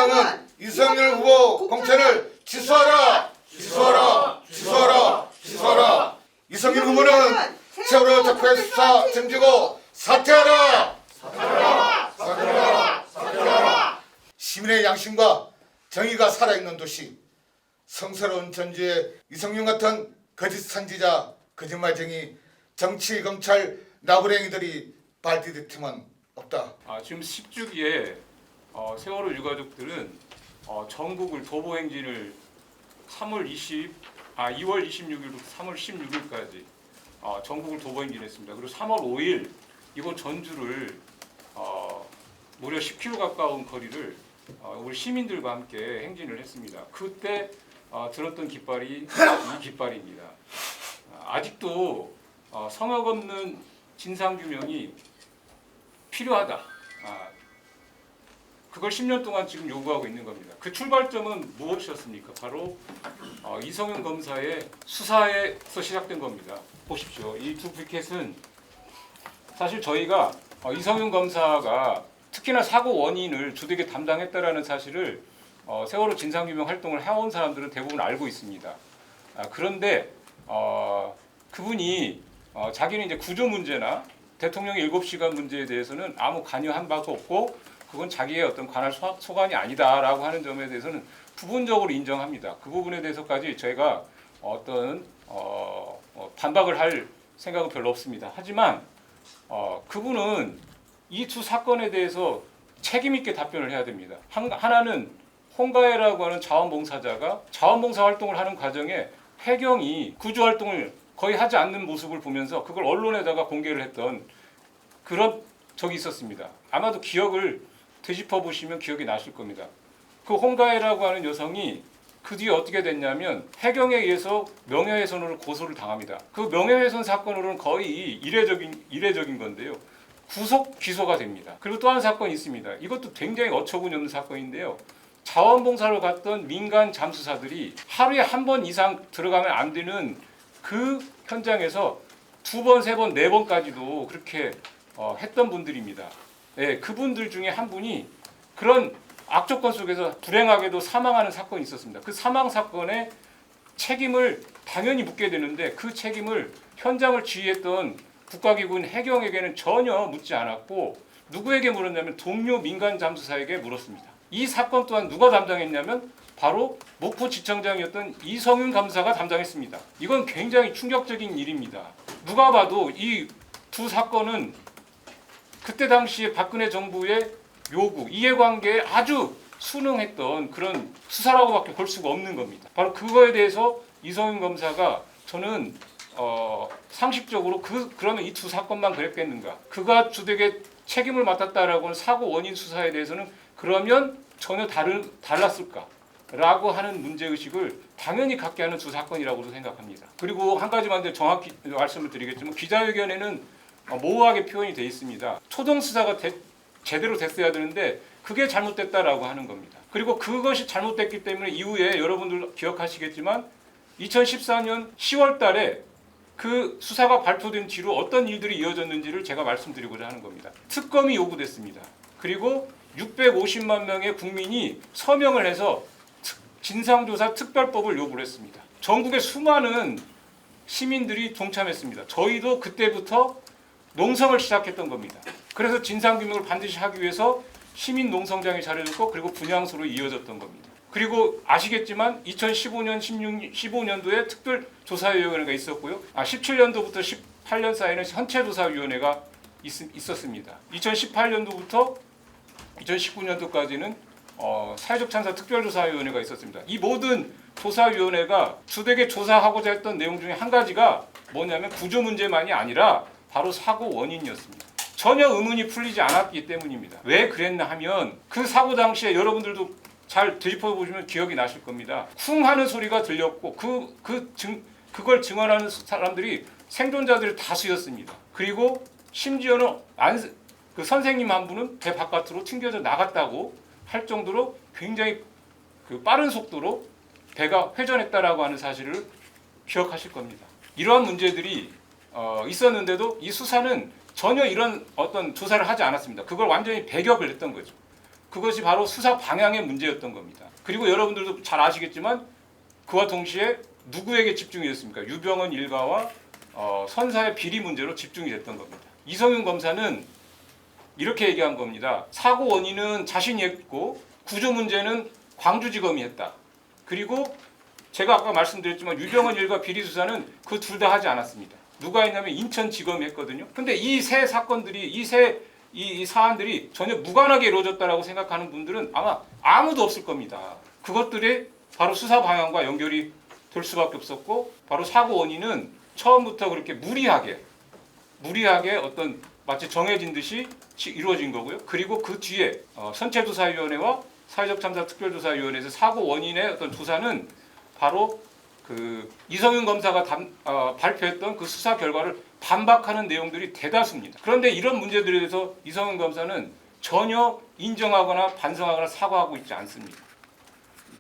민주당은 이성윤 후보 공천을 취소하라! 취소하라! 취소하라! 취소하라! 이성윤 후보는 세월호 적폐 수사 정지고 사퇴하라! 사퇴하라! 사퇴하라! 사퇴하라! 시민의 양심과 정의가 살아있는 도시, 성스러운 전주에 이성윤 같은 거짓 선지자, 거짓말쟁이, 정치, 검찰, 나부랭이들이 발디딜 틈은 없다. 지금 10주기에 세월호 유가족들은 전국을 도보 행진을 2월 26일부터 3월 16일까지 전국을 도보 행진했습니다. 그리고 3월 5일 이곳 전주를 무려 10km 가까운 거리를 우리 시민들과 함께 행진을 했습니다. 그때 들었던 깃발이 이 깃발입니다. 아직도 성역 없는 진상규명이 필요하다. 그걸 10년 동안 지금 요구하고 있는 겁니다. 그 출발점은 무엇이었습니까? 바로 이성윤 검사의 수사에서 시작된 겁니다. 보십시오. 이 두 피켓은 사실 저희가 이성윤 검사가 특히나 사고 원인을 주되게 담당했다라는 사실을 세월호 진상규명 활동을 해온 사람들은 대부분 알고 있습니다. 그런데 그분이 자기는 이제 구조 문제나 대통령의 7시간 문제에 대해서는 아무 관여한 바가 없고 그건 자기의 어떤 관할 소관이 아니다라고 하는 점에 대해서는 부분적으로 인정합니다. 그 부분에 대해서까지 저희가 어떤 반박을 할 생각은 별로 없습니다. 하지만 그분은 이 두 사건에 대해서 책임 있게 답변을 해야 됩니다. 하나는 홍가혜라고 하는 자원봉사자가 자원봉사 활동을 하는 과정에 해경이 구조 활동을 거의 하지 않는 모습을 보면서 그걸 언론에다가 공개를 했던 그런 적이 있었습니다. 아마도 기억을 되짚어 보시면 기억이 나실 겁니다. 그 홍가혜라고 하는 여성이 그 뒤에 어떻게 됐냐면 해경에 의해서 명예훼손으로 고소를 당합니다. 그 명예훼손 사건으로는 거의 이례적인 건데요. 구속 기소가 됩니다. 그리고 또 한 사건이 있습니다. 이것도 굉장히 어처구니 없는 사건인데요. 자원봉사로 갔던 민간 잠수사들이 하루에 한 번 이상 들어가면 안 되는 그 현장에서 2번, 3번, 4번까지도 그렇게 했던 분들입니다. 네, 그분들 중에 한 분이 그런 악조건 속에서 불행하게도 사망하는 사건이 있었습니다. 그 사망 사건의 책임을 당연히 묻게 되는데 그 책임을 현장을 지휘했던 국가기구인 해경에게는 전혀 묻지 않았고 누구에게 물었냐면 동료 민간 잠수사에게 물었습니다. 이 사건 또한 누가 담당했냐면 바로 목포지청장이었던 이성윤 감사가 담당했습니다. 이건 굉장히 충격적인 일입니다. 누가 봐도 이 두 사건은 그때 당시에 박근혜 정부의 요구, 이해관계에 아주 순응했던 그런 수사라고밖에 볼 수가 없는 겁니다. 바로 그거에 대해서 이성윤 검사가 저는 상식적으로 그러면 이 두 사건만 그랬겠는가? 그가 주되게 책임을 맡았다라고는 사고 원인 수사에 대해서는 그러면 전혀 달랐을까? 라고 하는 문제의식을 당연히 갖게 하는 두 사건이라고 생각합니다. 그리고 한 가지만 더 정확히 말씀을 드리겠지만 기자회견에는 모호하게 표현이 되어 있습니다. 초동 수사가 제대로 됐어야 되는데 그게 잘못됐다라고 하는 겁니다. 그리고 그것이 잘못됐기 때문에 이후에 여러분들 기억하시겠지만 2014년 10월 달에 그 수사가 발표된 뒤로 어떤 일들이 이어졌는지를 제가 말씀드리고자 하는 겁니다. 특검이 요구됐습니다. 그리고 650만 명의 국민이 서명을 해서 진상조사 특별법을 요구를 했습니다. 전국의 수많은 시민들이 동참했습니다. 저희도 그때부터 농성을 시작했던 겁니다. 그래서 진상규명을 반드시 하기 위해서 시민 농성장이 차려졌고 그리고 분향소로 이어졌던 겁니다. 그리고 아시겠지만 2015년, 15년도에 특별조사위원회가 있었고요. 17년도부터 18년 사이에는 현체조사위원회가 있었습니다. 2018년도부터 2019년도까지는 사회적 찬사 특별조사위원회가 있었습니다. 이 모든 조사위원회가 주되게 조사하고자 했던 내용 중에 한 가지가 뭐냐면 구조 문제만이 아니라 바로 사고 원인이었습니다. 전혀 의문이 풀리지 않았기 때문입니다. 왜 그랬나 하면 그 사고 당시에 여러분들도 잘 되짚어보시면 기억이 나실 겁니다. 쿵 하는 소리가 들렸고 그걸 증언하는 사람들이 생존자들이 다수였습니다. 그리고 심지어는 그 선생님 한 분은 배 바깥으로 튕겨져 나갔다고 할 정도로 굉장히 빠른 속도로 배가 회전했다라고 하는 사실을 기억하실 겁니다. 이러한 문제들이 있었는데도 이 수사는 전혀 이런 어떤 조사를 하지 않았습니다. 그걸 완전히 배격을 했던 거죠. 그것이 바로 수사 방향의 문제였던 겁니다. 그리고 여러분들도 잘 아시겠지만 그와 동시에 누구에게 집중이 됐습니까? 유병헌 일가와 선사의 비리 문제로 집중이 됐던 겁니다. 이성윤 검사는 이렇게 얘기한 겁니다. 사고 원인은 자신이 했고 구조 문제는 광주지검이 했다. 그리고 제가 아까 말씀드렸지만 유병헌 일가 비리 수사는 그 둘 다 하지 않았습니다. 누가 했냐면 인천지검이 했거든요. 근데 이 세 사건들이 이 사안들이 전혀 무관하게 이루어졌다라고 생각하는 분들은 아마 아무도 없을 겁니다. 그것들이 바로 수사 방향과 연결이 될 수밖에 없었고 바로 사고 원인은 처음부터 그렇게 무리하게 어떤 마치 정해진 듯이 이루어진 거고요. 그리고 그 뒤에 선체조사위원회와 사회적 참사 특별조사위원회에서 사고 원인의 어떤 조사는 바로 그 이성윤 검사가 발표했던 그 수사 결과를 반박하는 내용들이 대다수입니다. 그런데 이런 문제들에 대해서 이성윤 검사는 전혀 인정하거나 반성하거나 사과하고 있지 않습니다.